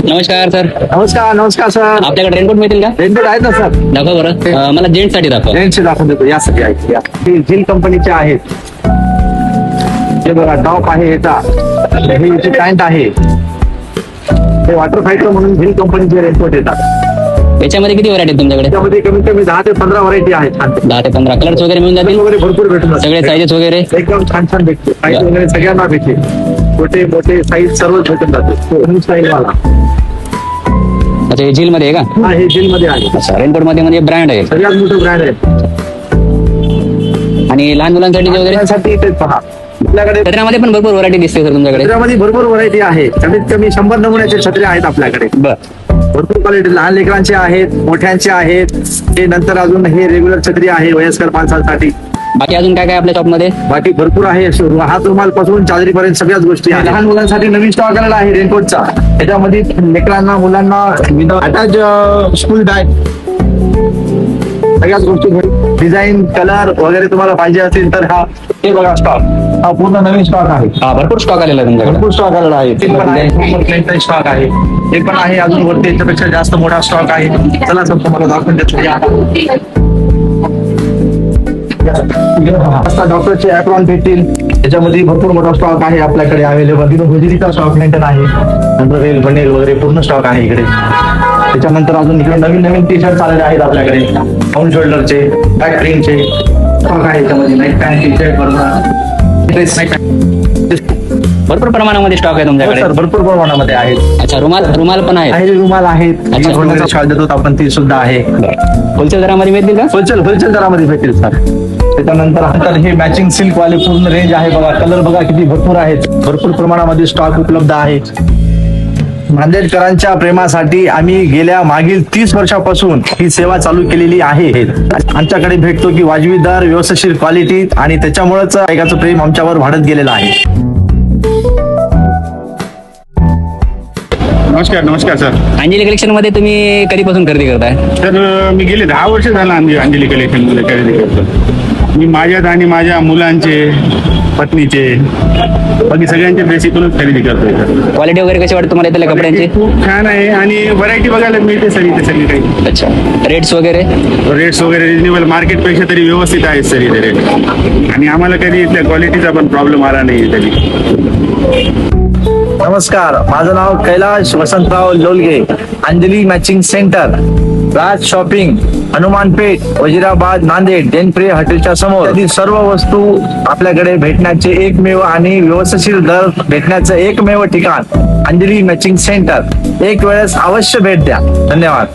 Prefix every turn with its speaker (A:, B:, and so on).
A: नमस्कार सर.
B: नमस्कार नमस्कार सर.
A: आपल्याकडे रेनकोट मिळतील का?
B: रेनकोट आहेत ना सर.
A: दाखवा बरं. मला जेंट्स साठी दाखवा.
B: जेंट्सचे दाखवून देतो. यासाठी आहेत या. हे झिल कंपनीचे आहेत. हे बघा टॉप आहे याचा. हे याची पॅन्ट आहे. हे वॉटर फायटर म्हणून झिल कंपनीचे रेनकोट येतात.
A: याच्यामध्ये किती व्हरायटी तुमच्याकडे?
B: त्यामध्ये कमीत कमी 10 ते 15 व्हरायटी आहेत.
A: 10 ते 15 कलर्स वगैरे मिळून जातील.
B: वगैरे भरपूर भेटून
A: सगळे साईजेस वगैरे
B: एकदम छान छान भेटते. साईज वगैरे सगळ्यांना भेटते. छोटे मोठे साईज सर्वच भेटून जाते. स्टाईल वाला.
A: अच्छा हे झील मध्ये आहे का?
B: हा हे झिल मध्ये आहे.
A: अच्छा रेनकोट मध्ये म्हणजे ब्रँड आहे
B: सगळ्यात मोठं ब्रँड आहे.
A: आणि लहान मुलांसाठी वगैरे
B: त्यासाठी इथेच पहा. आपल्याकडे
A: छत्र्यामध्ये पण भरपूर व्हरायटी दिसते सर तुमच्याकडे.
B: छत्र्यामध्ये भरपूर व्हरायटी आहे. कमीत कमी 100 नमुन्याचे छत्र्या आहेत आपल्याकडे. भरपूर क्वालिटी लहान लेकरांचे आहेत, मोठ्यांचे आहेत. हे नंतर अजून हे रेग्युलर छत्री आहे वयस्कर माणसांसाठी.
A: बाकी अजून काय काय आपल्या शॉप मध्ये?
B: बाकी भरपूर आहे. हात रुमाल पासून चादरीपर्यंत सगळ्याच गोष्टी आहेत. लहान मुलांसाठी नवीन स्टॉक आलेला आहे रेनकोटचा. त्याच्यामध्ये लेकरांना मुलांना अटॅच स्कूल बॅग सगळ्याच गोष्टी डिझाईन कलर वगैरे तुम्हाला पाहिजे असतील तर हे बघा स्टॉक. हा पूर्ण नवीन स्टॉक आहे.
A: हा भरपूर स्टॉक आलेला आहे तुमच्याकडे.
B: भरपूर स्टॉक आलेला आहे. ते पण आहे स्टॉक आहे. हे पण आहे. अजून वरती याच्यापेक्षा जास्त मोठा स्टॉक आहे. चला सर तुम्हाला दाखवून देतो. डॉक्टरचे ऍप्रॉन भेटतील. त्याच्यामध्ये भरपूर मोठा स्टॉक आहे आपल्याकडे अवेलेबल. तिथं भुजिरीचा स्टॉक मेंटेन आहे. अंडरवेल बनेल वगैरे पूर्ण स्टॉक आहे इकडे. त्याच्यानंतर अजून इकडे नवीन नवीन टी शर्ट आलेले आहेत आपल्याकडे. डाऊन शोल्डरचे बॅक प्रिंटचे स्टॉक आहे. त्याच्यामध्ये नाईट पॅन्ट टी शर्ट
A: भरपूर प्रमाणामध्ये स्टॉक आहे तुमच्याकडे.
B: सर भरपूर प्रमाणामध्ये आहेत.
A: अच्छा रुमाल पण आहे.
B: रुमाल आहेत.
A: अच्छा.
B: शॉल देतो आपण ती सुद्धा आहे.
A: होलसेल दरामध्ये मिळतील का?
B: होलसेल दरामध्ये भेटेल सर. त्याच्यानंतर हे मॅचिंग सिल्क वाले पूर्ण रेंज आहे. बघा कलर बघा किती भरपूर आहेत. भरपूर प्रमाणामध्ये स्टॉक उपलब्ध आहे. नांदेडकरांच्या प्रेमासाठी आम्ही गेल्या मागील 30 वर्षापासून ही सेवा चालू केलेली आहे. आमच्याकडे भेटतो की वाजवी दर, व्यवस्थित क्वालिटी आणि त्याच्यामुळेच एकाचं प्रेम आमच्यावर वाढत गेलेलं आहे.
C: नमस्कार सर.
A: अंजली कलेक्शन मध्ये तुम्ही कधीपासून खरेदी करताय?
C: तर मी गेले 10 वर्ष झालं अंजली कलेक्शन मध्ये खरेदी करतो. मी माझ्यात आणि माझ्या मुलांचे, पत्नीचे, बाकी सगळ्यांचे ड्रेस इथूनच खरेदी करतोय सर.
A: क्वालिटी वगैरे कशी वाटते तुम्हाला इथल्या कपड्यांची?
C: खूप छान आहे आणि व्हरायटी बघायला मिळते सर इथे सगळी काही.
A: अच्छा रेट्स वगैरे
C: रिजनेबल मार्केटपेक्षा तरी व्यवस्थित आहेत सर इथे रेट. आणि आम्हाला कधी इथल्या क्वालिटीचा पण प्रॉब्लेम आला नाही कधी.
B: नमस्कार, माझं नाव कैलाश वसंतराव लोलगे. अंजली मॅचिंग सेंटर, राज शॉपिंग, हनुमान पेठ, वजिराबाद, नांदेड, जैनप्रिय हॉटेलच्या समोर. यातील सर्व वस्तू आपल्याकडे भेटण्याचे एकमेव आणि व्यवस्थित दर भेटण्याचं एकमेव ठिकाण अंजली मॅचिंग सेंटर. एक वेळेस अवश्य भेट द्या. धन्यवाद.